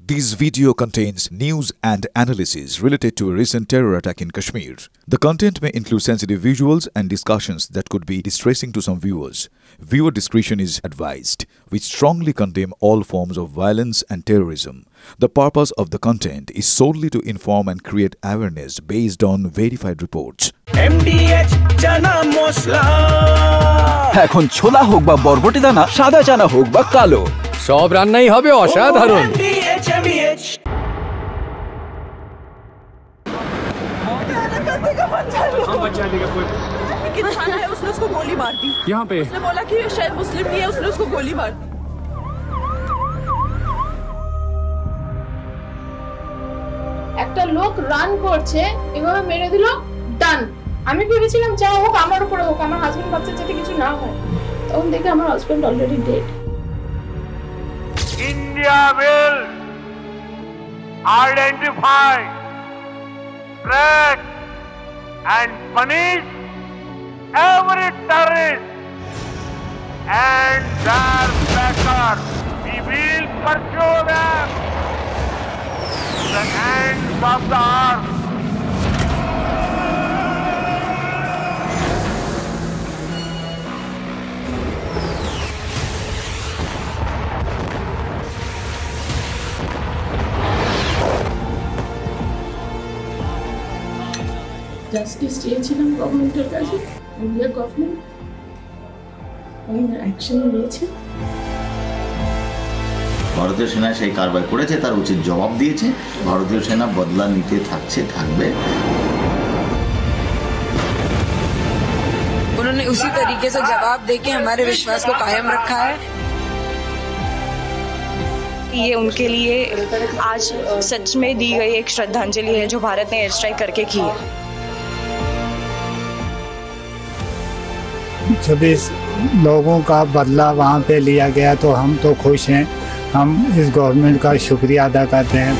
This video contains news and analysis related to a recent terror attack in Kashmir. The content may include sensitive visuals and discussions that could be distressing to some viewers. Viewer discretion is advised. We strongly condemn all forms of violence and terrorism. The purpose of the content is solely to inform and create awareness based on verified reports. MDH chana mosla এখন ছোলা হোক বা বরবটি দানা, সাদা চানা হোক বা কালো, সব রান্নাই হবে অসাধারণ। MDH इंसान है, उसने उसको गोली मार दी। यहाँ पे उसने बोला कि ये शायद मुस्लिम नहीं है, उसने उसको गोली मार दी। একটা লোক রান করছে, এভাবে মেরে দিল, ডান। আমি ভেবেছিলাম যা হোক আমার উপরে হোক, আমার হাজবেন্ড বাচ্চা যাতে কিছু না হয়। তখন দেখি আমার husband already dead. India will identify, track and punish every terrorist and their backers. We will pursue them to the ends of the earth. Justice চেয়েছিলাম গভর্নমেন্টের কাছে, ইন্ডিয়া গভর্নমেন্ট অ্যাকশন নিয়েছে। ভারতীয় সেনা সেই কারবাই করেছে, তার উচিত জবাব দিয়েছে। ভারতীয় সেনা বদলা নিতে থাকবে। उन्होंने उसी तरीके से जवाब देके हमारे विश्वास को कायम रखा है। ये उनके लिए आज सच में दी गई एक श्रद्धांजलि है जो भारत ने एयर स्ट्राइक करके की है। 26 लोगों का बदला वहाँ पे लिया गया, तो हम तो खुश हैं। हम इस गवर्नमेंट का शुक्रिया अदा करते हैं।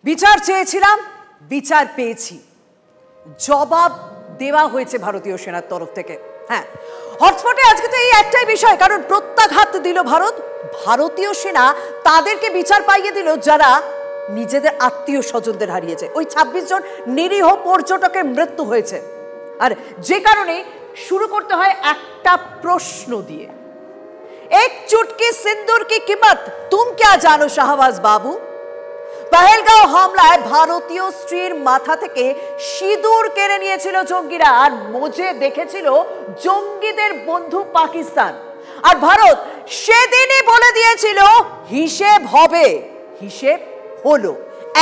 বিচার চেয়েছিলাম, বিচার পেয়েছি, জবাব দেওয়া হয়েছে ভারতীয় সেনার তরফ থেকে। হ্যাঁ, হটস্পটে আজকে তো এই একটাই বিষয়, কারণ প্রত্যাঘাত দিল ভারত। ভারতীয় সেনা তাদেরকে বিচার পাইয়ে দিল যারা নিজেদের আত্মীয় স্বজনদের হারিয়েছে। ওই 26 জন নিরীহ পর্যটকের মৃত্যু হয়েছে। আর যে কারণে শুরু করতে হয় একটা প্রশ্ন দিয়ে, এক চুটকি সিন্দুর কি কিমত তুম ক্যা জানো শাহবাজ বাবু? পহেলগাঁও হামলায় ভারতীয় স্ত্রীর মাথা থেকে সিঁদুর কেড়ে নিয়েছিল জঙ্গিরা, আর মজে দেখেছিল জঙ্গিদের বন্ধু পাকিস্তান। আর ভারত সেদিনই বলে দিয়েছিল হিসেব হবে। হিসেব হলো,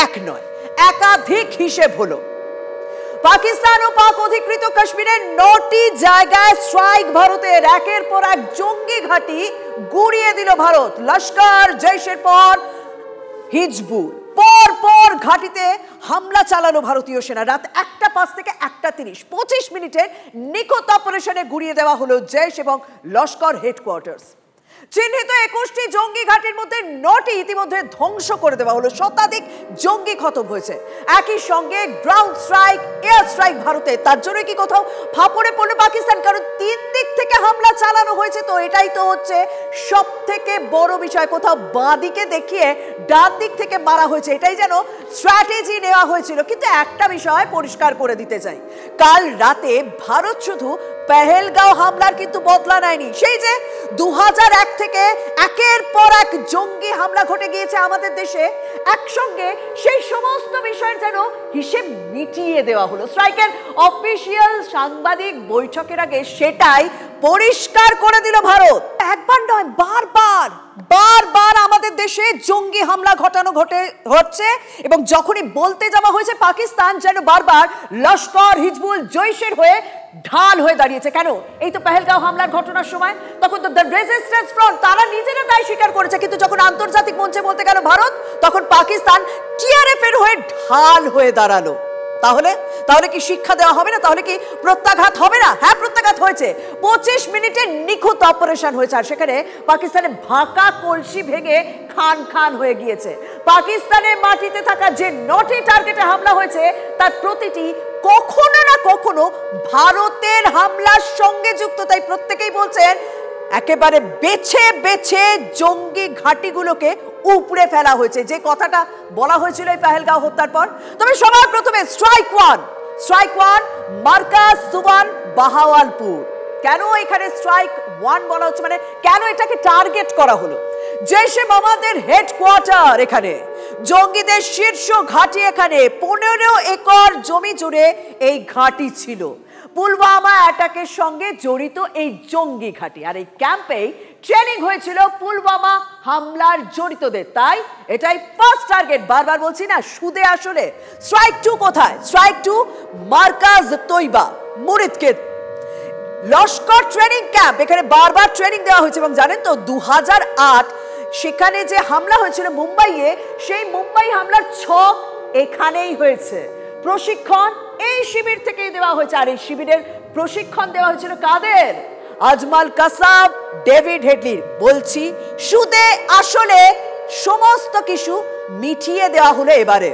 এক নয় একাধিক হিসেব হলো। পাকিস্তান ও পাক অধিকৃত কাশ্মীরের 9টি জায়গায় স্ট্রাইক ভারতের, একের পর এক জঙ্গি ঘাঁটি গুড়িয়ে দিল ভারত। লস্কর, জৈশের পর হিজবুল, পর পর ঘাঁটিতে হামলা চালানো ভারতীয় সেনা। রাত 1:05 থেকে 1:30, 25 মিনিটের নিখুঁত অপারেশনে গুড়িয়ে দেওয়া হলো জৈশ এবং লস্কর হেডকোয়ার্টার্স। চিহ্নিত 21টি জঙ্গি ঘাঁটির মধ্যে 9টি ইতিমধ্যে ধ্বংস করে দেওয়া হলো, শতাধিক জঙ্গি খতম হয়েছে। একই সঙ্গে গ্রাউন্ড স্ট্রাইক, এয়ার স্ট্রাইক ভারতে। তার জন্য কি কোথাও ফাপড়ে পড়ল পাকিস্তান? কারণ 3 দিক থেকে হামলা চালানো হয়েছে, তো এটাই তো হচ্ছে সব থেকে বড় বিষয়। কোথাও বাঁ দিকে দেখিয়ে ডান দিক থেকে মারা হয়েছে, এটাই যেন স্ট্র্যাটেজি নেওয়া হয়েছিল। কিন্তু একটা বিষয় পরিষ্কার করে দিতে চাই, কাল রাতে ভারত শুধু পহেলগাঁও হামলার কিন্তু বদলা নেয়নি। সেই যে 2001 থেকে একের পর এক জঙ্গি হামলা ঘটে গিয়েছে আমাদের দেশে, একসঙ্গে সেই সমস্ত বিষয়ের যেন হিসেব মিটিয়ে দেওয়া হলো। স্ট্রাইকের অফিসিয়াল সাংবাদিক বৈঠকের আগে সেটাই পরিষ্কার করে দিল ভারত। একবার নয়, বারবার আমাদের দেশে জঙ্গি হামলা হচ্ছে, এবং যখনই বলতে যাওয়া হয়েছে পাকিস্তান যেন বারবার লস্কর, হিজবুল, জৈশের হয়ে ঢাল হয়ে দাঁড়িয়েছে। কেন? এই তো পহেলগাঁও হামলার ঘটনার সময় তখন তো দ্য রেজিস্ট্যান্স ফ্রন্ট তারা নিজেরা দায় স্বীকার করেছে, কিন্তু যখন আন্তর্জাতিক মঞ্চে বলতে গেল ভারত, তখন পাকিস্তান টিআরএফ এর হয়ে ঢাল হয়ে দাঁড়ালো। তাহলে কি শিক্ষা দেওয়া হবে না? তাহলে কি প্রত্যাঘাত হবে না? হ্যাঁ, প্রত্যাঘাত হয়েছে। 25 মিনিটের নিখুঁত অপারেশন হয়েছে, আর সেখানে পাকিস্তানের ভাকা কলসি ভেঙে খান খান হয়ে গিয়েছে। পাকিস্তানের মাটিতে থাকা যে 9টি টার্গেটে হামলা হয়েছে তার প্রতিটি কখনো না কখনো ভারতের হামলার সঙ্গে যুক্ত। তাই প্রত্যেকেই বলছেন একেবারে বেছে বেছে জঙ্গি ঘাঁটিগুলোকে উপড়ে ফেলা হয়েছে, যে কথাটা বলা হয়েছিল এই পেহেলগাঁও হত্যার পর। তবে সবার প্রথমে স্ট্রাইক ওয়ান মার্কাজ সুবান বাহাওয়ালপুর। কেন এখানে স্ট্রাইক ওয়ান বলা হচ্ছে, মানে কেন এটাকে টার্গেট করা হলো? জৈশে মোহাম্মদের হেডকোয়ার্টার এখানে, জঙ্গিদের শীর্ষ ঘাঁটি এখানে, 15 একর জমি জুড়ে এই ঘাঁটি ছিল। পুলওয়ামা অ্যাটাকের সঙ্গে জড়িত এই জঙ্গি ঘাঁটি, আর এই ক্যাম্পেই ট্রেনিং হয়েছিল পুলওয়ামা হামলার জড়িতদের। তাই এটাই ফার্স্ট টার্গেট। বারবার বলছি না, সুদে আসলে। স্ট্রাইক 2 কোথায়? স্ট্রাইক 2 মার্কাজ তৈবা মুরিদকে লস্কর ট্রেনিং ক্যাম্প। এখানে বারবার ট্রেনিং দেওয়া হয়েছে এবং জানেন তো 2008 সেখানে যে হামলা হয়েছিল মুম্বাইয়ে, সেই মুম্বাই হামলার ছক এখানেই হয়েছে। প্রশিক্ষণ এই শিবির থেকেই দেওয়া হয়েছে। আর এই শিবিরের প্রশিক্ষণ দেওয়া হয়েছিল কাদের? আজমাল কাসাব, ডেভিড হেডলির। বলছি সুদে আসলে সমস্ত কিছু মিটিয়ে দেওয়া হলো এবারে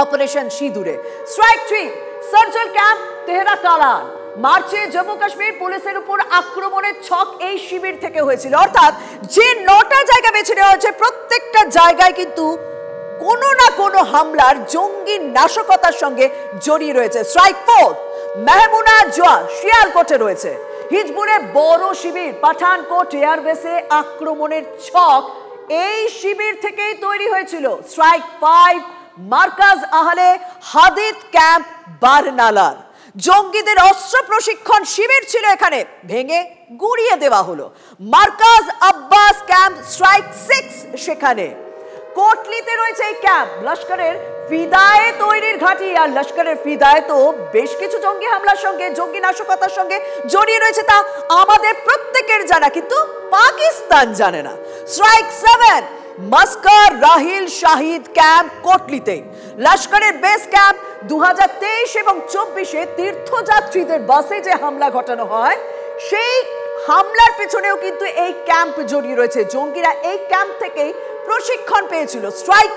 অপারেশন সিঁদুরে। Strike 3 Sarjal camp Tehra Kalan. মার্চে জম্মু কাশ্মীর পুলিশের উপর আক্রমণের ছক এই শিবির থেকে হয়েছিল। অর্থাৎ যে 9টা জায়গা বেছে নেওয়া হয়েছে, প্রত্যেকটা জায়গায় কিন্তু কোনো না কোনো হামলার জঙ্গি নাশকতার সঙ্গে জড়িয়ে রয়েছে। স্ট্রাইক 4 মেহমুনা জোয়া শিয়ালকোটে রয়েছে। হিজবুলের বড় শিবির পাঠানকোট এয়ারবেসে আক্রমণের ছক এই শিবির থেকেই তৈরি হয়েছিল। স্ট্রাইক 5 মার্কাজ আহলে হাদিদ ক্যাম্প বারনালার। জঙ্গিদের অস্ত্র প্রশিক্ষণ শিবির ছিল এখানে, ভেঙে গুড়িয়ে দেওয়া হলো। মার্কাজ আব্বাস ক্যাম্প স্ট্রাইক 6 সেখানে। কোটলিতে রয়েছে এই ক্যাম্প, লস্করের ফিদায়ে তৈরির ঘাঁটি। আর লস্করের ফিদায়ে তো বেশ কিছু জঙ্গি হামলার সঙ্গে, জঙ্গি নাশকতার সঙ্গে জড়িয়ে রয়েছে, তা আমাদের প্রত্যেকের জানা, কিন্তু পাকিস্তান জানে না। স্ট্রাইক 7 মাস্কার রাহিল শাহিদ ক্যাম্প কোটলিতে। লস্করের বেস ক্যাম্প 2023 এবং 24-এ তীর্থযাত্রীদের বাসে যে হামলা ঘটানো হয়, সেই হামলার পেছনেও কিন্তু এই ক্যাম্প জড়িয়ে রয়েছে। জঙ্গিরা এই ক্যাম্প থেকেই প্রশিক্ষণ পেয়েছিল। স্ট্রাইক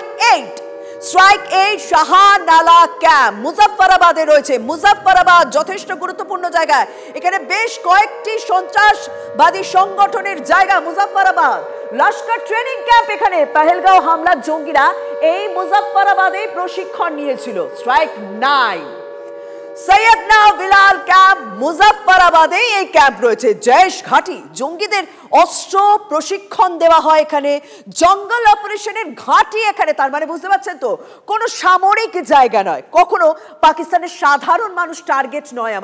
8 শাহনালা ক্যাম্প মুজাফফরাবাদে রয়েছে। মুজাফফরাবাদ যথেষ্ট গুরুত্বপূর্ণ জায়গা, এখানে বেশ কয়েকটি সন্ত্রাসবাদী সংগঠনের জায়গা মুজাফফরাবাদ। লস্কর ট্রেনিং ক্যাম্প এখানে, পেহেলগাঁও হামলার জঙ্গিরা এই মুজাফফরাবাদে প্রশিক্ষণ নিয়েছিল। স্ট্রাইক 9 সৈয়দনা বিলাল ক্যাম্প মুজাফফরাবাদে এই ক্যাম্প রয়েছে। জৈশ ঘাঁটি, জঙ্গিদের অস্ত্র প্রশিক্ষণ দেওয়া হয় এখানে। জঙ্গল অপারেশনের ঘাঁটি এখানে, তার মানে বুঝতে পারছেন তো, কোনো সামরিক জায়গা নয়, কখনো পাকিস্তানের সাধারণ মানুষ টার্গেট নয়।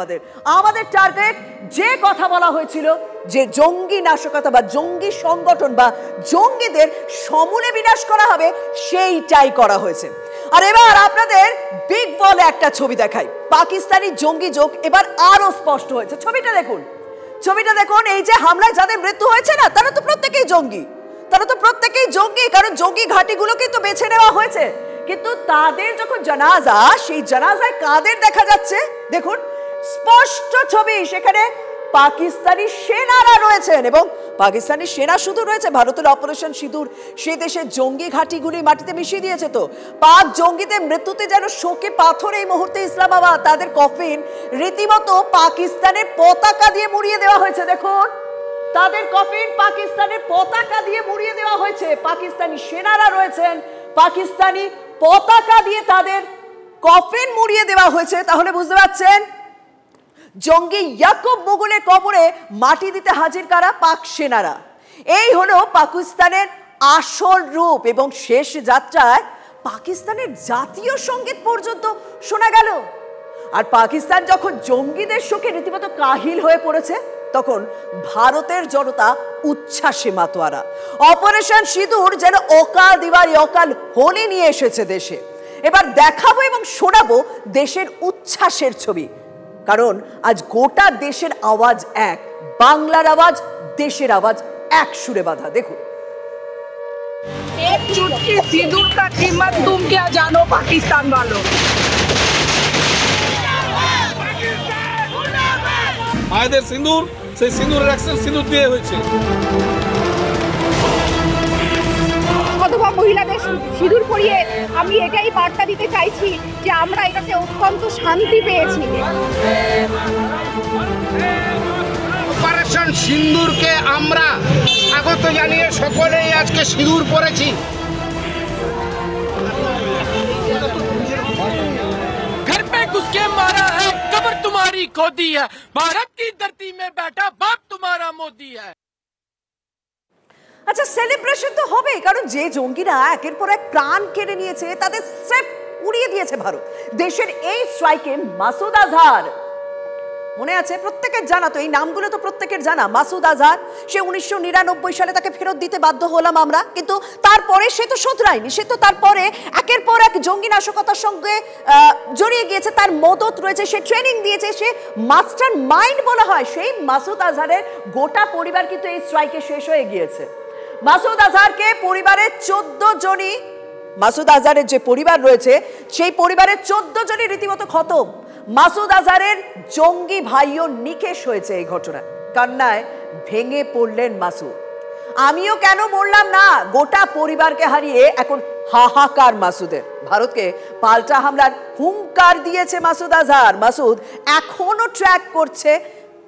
আমাদের টার্গেট যে কথা বলা হয়েছিল, যে জঙ্গি নাশকতা বা জঙ্গি সংগঠন বা জঙ্গিদের সমূলে বিনাশ করা হবে, সেইটাই করা হয়েছে। আর এবার আপনাদের বিগ বলে একটা ছবি দেখাই। পাকিস্তানি জঙ্গি যোগ এবার আরো স্পষ্ট হয়েছে। ছবিটা দেখুন। এই যে হামলায় যাদের মৃত্যু হয়েছে না, তারা তো প্রত্যেকেই জঙ্গি, কারণ জঙ্গি ঘাঁটিগুলোকে তো বেছে নেওয়া হয়েছে। কিন্তু তাদের যখন জানাজা, সেই জানাজায় কাদের দেখা যাচ্ছে দেখুন, স্পষ্ট ছবি। সেখানে পাকিস্তানি সেনারা রয়েছেন, এবং পাকিস্তানি সেনা শুধু রয়েছে, ভারতের অপারেশন সিঁদুর সে দেশের জঙ্গি ঘাঁটিগুলি মাটিতে মিশিয়ে দিয়েছে। তো পাক জঙ্গিদের মৃত্যুতে যেন শোকে পাথর এই মুহূর্তে ইসলামাবাদ। তাদের কফিন রীতিমতো পাকিস্তানের পতাকা দিয়ে মুড়িয়ে দেওয়া হয়েছে। দেখুন, তাদের কফিন পাকিস্তানের পতাকা দিয়ে মুড়িয়ে দেওয়া হয়েছে। পাকিস্তানি সেনারা রয়েছেন, পাকিস্তানি পতাকা দিয়ে তাদের কফিন মুড়িয়ে দেওয়া হয়েছে। তাহলে বুঝতে পারছেন, জঙ্গি ইয়াকুব মুগুলের কবরে মাটি দিতে হাজির কারা? পাক সেনারা। এই হলো পাকিস্তানের আসল রূপ। এবং শেষ যাত্রায় পাকিস্তানের জাতীয় সঙ্গীত পর্যন্ত শোনা গেল। আর পাকিস্তান যখন জঙ্গিদের শোকে রীতিমতো কাহিল হয়ে পড়েছে, তখন ভারতের জনতা উচ্ছ্বাসে মাতোয়ারা। অপারেশন সিঁদুর যেন অকাল দিওয়ালি, অকাল হোলি নিয়ে এসেছে দেশে। এবার দেখাবো এবং শোনাবো দেশের উচ্ছ্বাসের ছবি, কারণ আজ গোটা দেশের আওয়াজ এক, বাংলার আওয়াজ, দেশের আওয়াজ এক সুরে বাঁধা। দেখুন, एक चुटकी सिंदूर का कीमत तुम क्या जानो पाकिस्तान वालों। মায়েদের সিঁদুর, সেই সিঁদুরের অ্যাকশন সিঁদুর দিয়ে হয়েছে। সধবা মহিলাদের সিঁদুর পরিয়ে আমি এটাই বার্তা দিতে চাইছি যে আমরা এটাতে অত্যন্ত শান্তি পেয়েছি। অপারেশন সিঁদুরকে আমরা স্বাগত জানিয়ে সকলেই আজকে সিঁদুর পরেছি। घर पे घुस के मारा है, कब्र तुम्हारी खोदी है, भारत की धरती में बैठा बाप तुम्हारा मोदी है। আচ্ছা, সেলিব্রেশন তো হবে, কারণ যে জঙ্গিরা একের পর এক প্রাণ কেড়ে নিয়েছে তাদের স্রেফ উড়িয়ে দিয়েছে ভারত। দেশের এই স্ট্রাইকে মাসুদ আজহার, মনে আছে প্রত্যেকের জানা, তো এই নামগুলো তো প্রত্যেকের জানা। মাসুদ আজহার, সে 1999 সালে তাকে ফেরত দিতে বাধ্য হলাম আমরা, কিন্তু তারপরে সে তো শোধরায়নি, সে তো তারপরে একের পর এক জঙ্গি নাশকতার সঙ্গে জড়িয়ে গিয়েছে, তার মদত রয়েছে, সে ট্রেনিং দিয়েছে, সে মাস্টার মাইন্ড বলা হয়। সেই মাসুদ আজহারের গোটা পরিবার কিন্তু এই স্ট্রাইকে শেষ হয়ে গিয়েছে। মাসুদ আজহারকে পরিবারের 14 জনই, মাসুদ আজহারের যে পরিবার রয়েছে সেই পরিবারের 14 জনই রীতিমতো খতম। মাসুদ আজহারের জঙ্গি ভাইও নিকেশ হয়েছে এই ঘটনায়। কান্নায় ভেঙে পড়লেন মাসুদ। আমিও কেন বললাম না, গোটা পরিবারকে হারিয়ে এখন হাহাকার মাসুদের। ভারতকে পাল্টা হামলার হুঙ্কার দিয়েছে মাসুদ আজহার। মাসুদ এখনো ট্র্যাক করছে,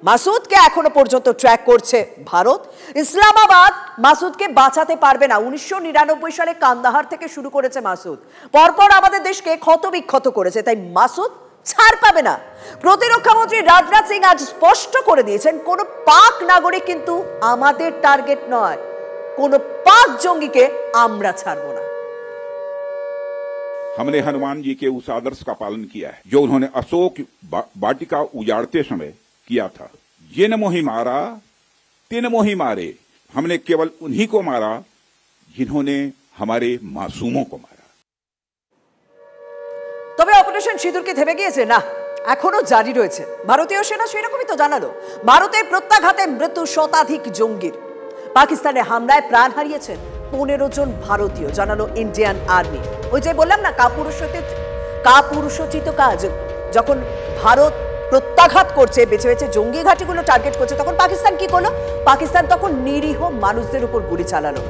মাসুদকে এখনো পর্যন্ত ট্র্যাক করছে ভারত। ইসলামাবাদ মাসুদকে বাঁচাতে পারবে না। 1999 সালে কান্দাহার থেকে শুরু করেছে মাসুদ, পরপর আমাদের দেশকে ক্ষতবিক্ষত করেছে, তাই মাসুদ ছাড় পাবে না। প্রতিরক্ষা মন্ত্রী রাজনাথ সিং আজ স্পষ্ট করে দিয়েছেন, কোন পাক নাগরিক কিন্তু আমাদের টার্গেট নয়, কোন পাক জঙ্গিকে আমরা ছাড়বো না। हमने हनुमान जी के उस आदर्श का पालन किया है जो उन्होंने अशोक वाटिका उजाड़ते समय किया था। जिन मोहि मारा तिन मोहि मारे, हमने केवल उन्हीं को मारा जिन्होंने हमारे मासूमों को मारा। তবে অপারেশন সিঁদুর কি থেমে গিয়েছে? না, এখনো জারি রয়েছে। ভারতীয় সেনা সেরকমই তো জানালো, ভারতের প্রত্যাঘাতে মৃত্যু শতাধিক জঙ্গির। পাকিস্তানে হামলায় প্রাণ হারিয়েছেন 15 জন ভারতীয়, জানালো ইন্ডিয়ান আর্মি। ওই যে বললাম না, কাপুরুষোচিত কাজ। যখন ভারত প্রত্যাঘাত করছে, বেছে বেছে জঙ্গি ঘাঁটিগুলো টার্গেট করছে, তখন পাকিস্তান কি করলো? পাকিস্তান তখন নিরীহ মানুষদের উপর গুলি চালালো,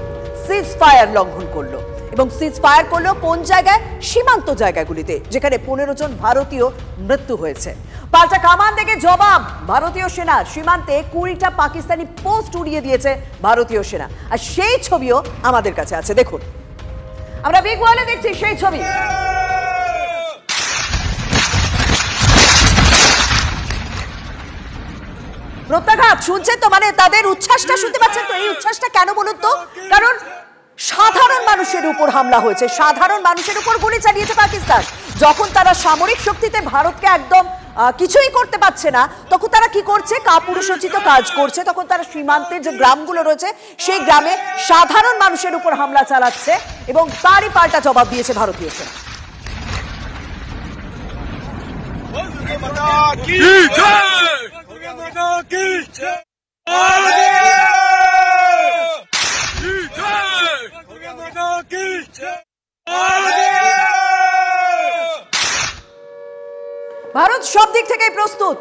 সিজ ফায়ার লঙ্ঘন করলো। এবং সিজ ফায়ার করলো কোন জায়গায়? সীমান্ত জায়গাগুলিতে, যেখানে 15 জন ভারতীয় মৃত্যু হয়েছে। পাল্টা কামান থেকে জবাব ভারতীয় সেনা। সীমান্তে 20টা পাকিস্তানি পোস্ট উড়িয়ে দিয়েছে ভারতীয় সেনা, আর সেই ছবিও আমাদের কাছে আছে, দেখুন। আমরা বিগ ওয়ালে দেখছি সেই ছবি। প্রত্যাঘাত শুনছেন তো, মানে তাদের উচ্ছ্বাসটা শুনতে পাচ্ছেন তো? এই উচ্ছ্বাসটা কেন বলুন তো? কারণ সাধারণ মানুষের উপর হামলা হয়েছে, সাধারণ মানুষের উপর গুলি চালিয়েছে পাকিস্তান। যখন তারা সামরিক শক্তিতে ভারতকে একদম কিছুই করতে পারছে না, তখন তারা কি করছে? কাপুরুষোচিত কাজ করছে। তখন তারা সীমান্তের যে গ্রামগুলো রয়েছে সেই গ্রামে সাধারণ মানুষের উপর হামলা চালাচ্ছে, এবং তারই পাল্টা জবাব দিয়েছে ভারতীয় সেনা। ভারত সব দিক থেকেই প্রস্তুত,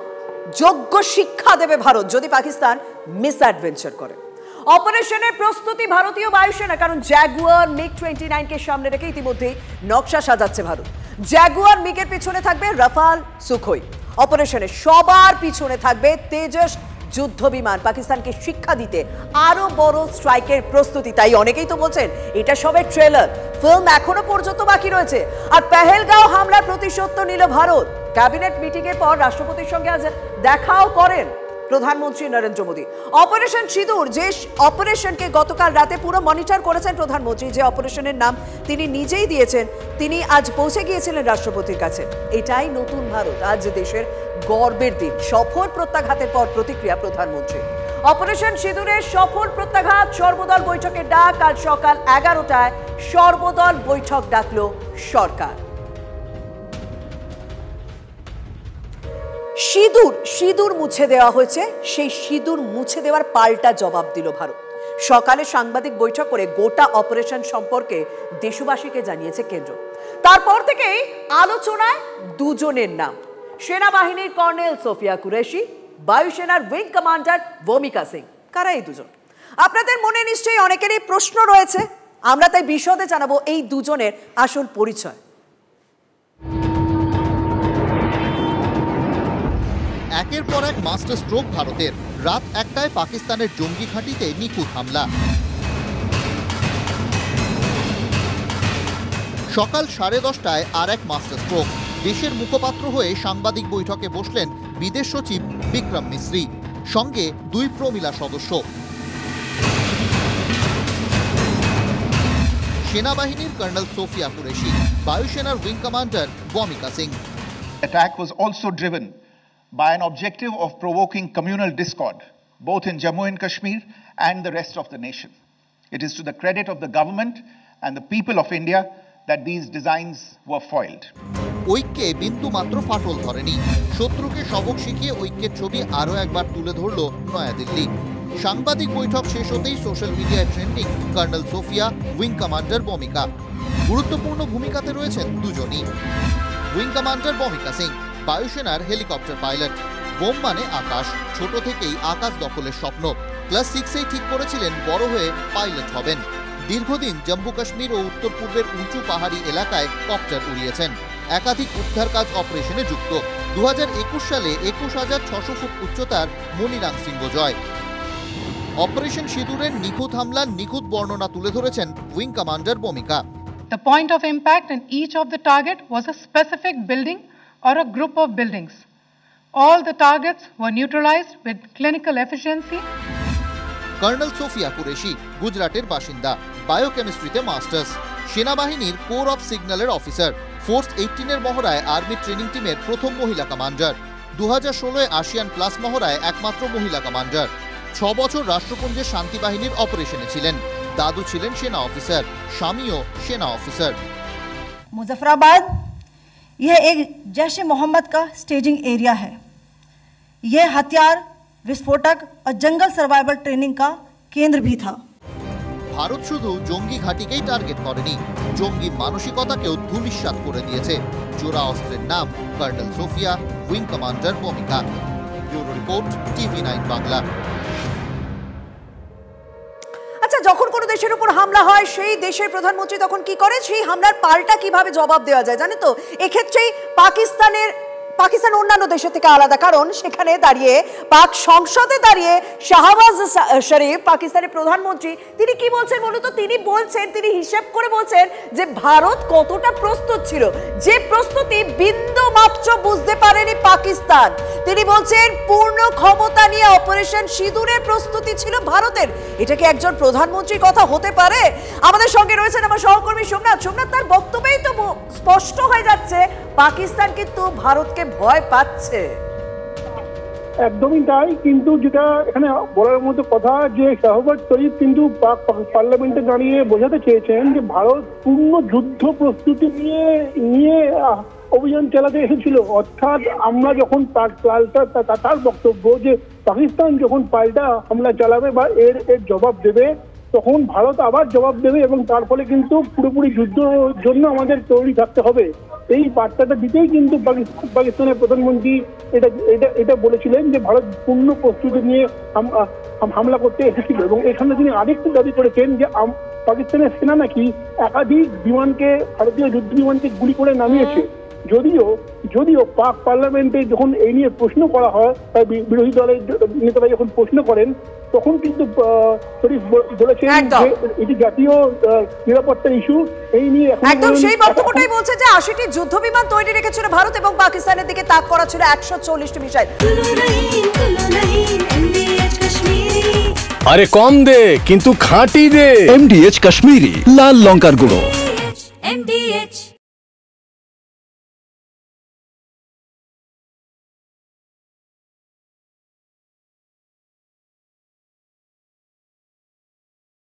যোগ্য শিক্ষা দেবে ভারত যদি পাকিস্তান মিস অ্যাডভেঞ্চার করে। অপারেশনের প্রস্তুতি ভারতীয় বায়ুসেনা, কারণ জ্যাগুয়ার মিগ 29 কে সামনে রেখে ইতিমধ্যেই নকশা সাজাচ্ছে ভারত। জ্যাগুয়ার মিগের পিছনে থাকবে রাফাল, সুখোই। অপারেশনে সবার পিছনে থাকবে তেজস যুদ্ধ বিমান। পাকিস্তানকে শিক্ষা দিতে আরো বড় স্ট্রাইকের প্রস্তুতি। তাই অনেকেই তো বলছেন এটা সবে ট্রেলার, ফিল্ম এখনো পর্যন্ত বাকি রয়েছে। আর পেহেলগাঁও হামলার প্রতিশোধ নিল ভারত। ক্যাবিনেট মিটিং এর পর রাষ্ট্রপতির সঙ্গে আজ দেখাও করেন প্রধানমন্ত্রী নরেন্দ্র মোদী। অপারেশন সিঁদুর, যে অপারেশনকে গতকাল রাতে পুরো মনিটর করেছেন প্রধানমন্ত্রী, যে অপারেশনের নাম তিনি নিজেই দিয়েছেন, তিনি আজ পৌঁছে গিয়েছিলেন রাষ্ট্রপতির কাছে। এটাই নতুন ভারত, আজ দেশের গর্বের দিন। সফল প্রত্যাঘাতের পর প্রতিক্রিয়া প্রধানমন্ত্রী। অপারেশন সিঁদুরের সফল প্রত্যাঘাত, সর্বদল বৈঠকের ডাক। কাল সকাল 11টায় সর্বদল বৈঠক ডাকলো সরকার। সিঁদুর মুছে দেওয়া হয়েছে, সেই সিঁদুর মুছে দেওয়ার পাল্টা জবাব দিল ভারত। সকালে সাংবাদিক বৈঠক করে গোটা অপারেশন সম্পর্কে দেশবাসীকে জানিয়েছে কেন্দ্র। তারপর থেকেই আলোচনায় দুজনের নাম, সেনাবাহিনীর কর্নেল সোফিয়া কুরেশি, বায়ুসেনার উইং কমান্ডার ভূমিকা সিং। কারা এই দুজন? আপনাদের মনে নিশ্চয়ই অনেকেরই প্রশ্ন রয়েছে, আমরা তাই বিশদে জানাবো এই দুজনের আসল পরিচয়। একের পর এক মাস্টার স্ট্রোক ভারতের। রাত 1টায় পাকিস্তানের জঙ্গি ঘাঁটিতে নিখুঁত হামলা। সকাল 10:30টায় আর এক মাস্টার স্ট্রোক। দেশের মুখপাত্র হয়ে সাংবাদিক বৈঠকে বসলেন বিদেশ সচিব বিক্রম মিশ্রি, সঙ্গে 2 প্রমিলা সদস্য। সেনাবাহিনীর কর্নেল সোফিয়া কুরেশি, বায়ুসেনার উইং কমান্ডার ভূমিকা Singh. Attack was also driven by an objective of provoking communal discord, both in Jammu and Kashmir and the rest of the nation. It is to the credit of the government and the people of India that these designs were foiled. ঐক্যে বিন্দু মাত্র ফাটল ধরেনি। শত্রুকে সবক শিখিয়ে ঐক্যের ছবি আরও একবার তুলে ধরল নয়াদিল্লি। সাংবাদিক বৈঠক শেষ হতেই সোশ্যাল মিডিয়ায় trending colonel Sofiya, wing commander ভূমিকা। গুরুত্বপূর্ণ ভূমিকাতে রয়েছেন দুজনই। উইং কমান্ডার ভূমিকা সিং বায়ুসেনার হেলিকপ্টার পাইলট। বোম মানে আকাশ, ছোট থেকেই আকাশ দখলের স্বপ্ন। ক্লাস 6এই ঠিক করেছিলেন বড় হয়ে পাইলট হবেন। দীর্ঘদিন জম্মু কাশ্মীর ও উত্তর পূর্বের উঁচু পাহাড়ি এলাকায় কপ্টার উড়িয়েছেন। একাধিক উদ্ধার কাজ অপারেশনে যুক্ত। 2021 সালে 21,600 ফুট উচ্চতার মনিরাং সিংহ জয়। অপারেশন সিঁদুরের নিখুঁত হামলার নিখুঁত বর্ণনা তুলে ধরেছেন উইং কমান্ডার ভূমিকা। The point of impact in each of the target was a specific building or a group of buildings. All the targets were neutralized with clinical efficiency. Colonel Sofiya Qureshi গুজরাটের বাসিন্দা, বায়োকেমিস্ট্রিতে মাস্টার্স। সেনাবাহিনীর কোর অফ সিগন্যালের officer. Force 18-এর মহড়ায় army training টিমের প্রথম মহিলা কমান্ডার। 2016-এ আসিয়ান প্লাস মহড়ায় একমাত্র মহিলা কমান্ডার। 6 বছর রাষ্ট্রপুঞ্জের শান্তি বাহিনীর অপারেশনে ছিলেন। দাদু ছিলেন সেনা অফিসার, স্বামীও সেনা অফিসার। मुजफ्फराबाद यह एक जैश-ए मोहम्मद का स्टेजिंग एरिया है। यह हथियार, विस्फोटक और जंगल सर्वाइवल ट्रेनिंग का केंद्र भी था। ভারত শুধু জঙ্গি ঘাঁটিকেই টার্গেট করেনি, জঙ্গি মানসিকতাকেও ধূলিসাৎ করে দিয়েছে। জোড়া অস্ত্রের নাম কর্নেল সোফিয়া, উইং কমান্ডার ভূমিকা। Bureau report, TV9 Bangla. আচ্ছা, যখন কোনো দেশের উপর হামলা হয় সেই দেশের প্রধানমন্ত্রী তখন কি করে, সেই হামলার পাল্টা কিভাবে জবাব দেওয়া যায় জানেন তো? এক্ষেত্রেই পাকিস্তান অন্যান্য দেশের থেকে আলাদা, কারণ সেখানে দাঁড়িয়ে পাক সংসদে দাঁড়িয়ে শাহবাজ শরীফ পাকিস্তানের প্রধানমন্ত্রী তিনি কি বলছেন বলুন তো? তিনি হিসাব করে বলছেন যে ভারত কতটা প্রস্তুত ছিল, যে প্রস্তুতি বিন্দু মাত্র বুঝতে পারেনি পাকিস্তান। তিনি বলছেন পূর্ণ ক্ষমতা নিয়ে অপারেশন সিঁদুরের প্রস্তুতি ছিল ভারতের। এটা কি একজন প্রধানমন্ত্রীর কথা হতে পারে? আমাদের সঙ্গে রয়েছেন আমার সহকর্মী সোমনাথ। তার বক্তব্যেই তো স্পষ্ট হয়ে যাচ্ছে পাকিস্তান কিন্তু ভারতকে ভয় পাচ্ছে। একদমই তাই, কিন্তু যেটা এখানে বলার মতো কথা যে শাহবাজ শরীফ কিন্তু পার্লামেন্টে দাঁড়িয়ে বোঝাতে চেয়েছেন যে ভারত পূর্ণ যুদ্ধ প্রস্তুতি নিয়ে অভিযান চালাতে এসেছিল। অর্থাৎ আমরা যখন তার বক্তব্য যে পাকিস্তান যখন পাল্টা হামলা চালাবে বা এর জবাব দেবে তখন ভারত আবার জবাব দেবে এবং তার ফলে কিন্তু পুরোপুরি যুদ্ধের জন্য আমাদের তৈরি থাকতে হবে। এই বার্তাটা দিতেই কিন্তু পাকিস্তানের প্রধানমন্ত্রী এটা বলেছিলেন যে ভারত পূর্ণ প্রস্তুতি নিয়ে হামলা করতে এসেছিল। এবং এখানে তিনি আরেকটু দাবি করেছেন যে পাকিস্তানের সেনা নাকি একাধিক বিমানকে, ভারতীয় যুদ্ধ বিমানকে গুলি করে নামিয়েছে। যদিও পাক পার্লামেন্টে যখন এই নিয়ে প্রশ্ন করা হয়, তাই বিরোধী দলের নেতারা যখন প্রশ্ন করেন তখন কিন্তু শরীফ বলেছেন যে এটি জাতীয় নিরাপত্তার ইস্যু। এই নিয়ে একদম সেই বক্তব্যটাই বলছে যে 80টি যুদ্ধ বিমান তৈরি রেখেছিল ভারত এবং পাকিস্তানের দিকে তাক করা ছিল 140টি মিসাইল। আরে কম দে কিন্তু খাঁটি দে। MDH কাশ্মীরি লাল লঙ্কার গুঁড়ো।